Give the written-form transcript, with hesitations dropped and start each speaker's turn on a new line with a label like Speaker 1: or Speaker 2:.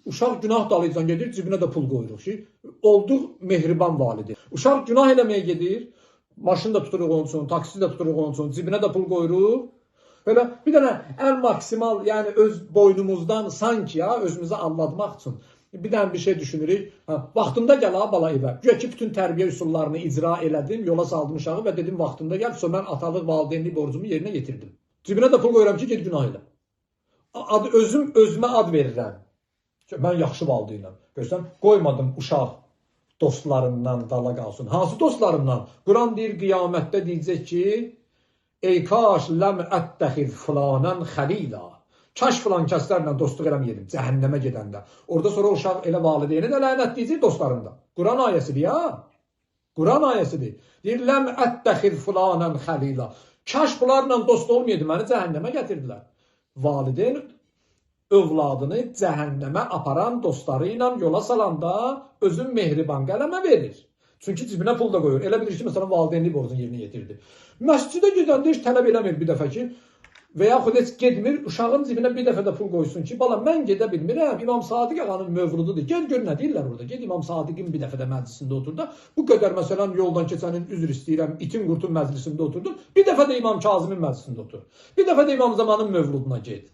Speaker 1: Uşaq günah dalıcan gedir, cibinə də pul qoyuruq ki, olduq mehriban validi. Uşaq günah eləməyə gedir, maşını da tuturuq onun üçün, taksi də tuturuq onun üçün, cibinə də pul qoyuruq. Belə bir dənə ən maksimal, yəni öz boynumuzdan sanki ya, özümüzü anlatmaq üçün bir dənə bir şey düşünürük. Vaxtında gəl ha bala evə. Güya ki, bütün tərbiyə üsullarını icra elədim, yola saldım uşağı və dedim vaxtında gəl, sonra mən atalıq, valideynlik borcumu yerinə yetirdim. Cibinə də pul qoyuram ki, get günah elə. Özümə ad verirəm. Mən yaxşı valideynəm. Görürsən, qoymadım uşaq dostlarından dala qalsın. Hansı dostlarımdan? Quran deyir, qiyamətdə deyəcək ki, ey kaş ləm ətdəxil filanən xəlila. Kaş filan kəslərlə dostluq eləməyədim, cəhənnəmə gedəndə. Orada sonra uşaq elə valideyni də lənətləyəcək dostlarında. Quran ayəsidir ya. Quran ayəsidir. Deyir, ləm ətdəxil filanən xəlila. Kaş bunlarla dost olmayaydı, məni cəhənnəmə gətirdilər. Valideyn övladını cəhənnəmə aparan dostları ilə yola salanda özün mehriban qələmə verir. Çünki cibinə pul da qoyur. Elə bilir ki, məsələn, valideynlik borcunu yerinə yetirdi. Məscidə gedəndə heç tələb eləmir bir dəfə ki, və yaxud heç gedmir, uşağın cibinə bir dəfə də pul qoysun ki, bala, mən gedə bilmirəm, İmam Sadiq ağanın mövlududur. Gel gör nə deyirlər orada. Ged İmam Sadiqin bir dəfə də məclisində otur da, bu qədər məsələn yoldan keçənin üzr istəyirəm, itin qurtun məclisində oturdun, bir dəfə də İmam Kazımın məclisində otur. Bir dəfə də İmam Zamanın mövluduna ged.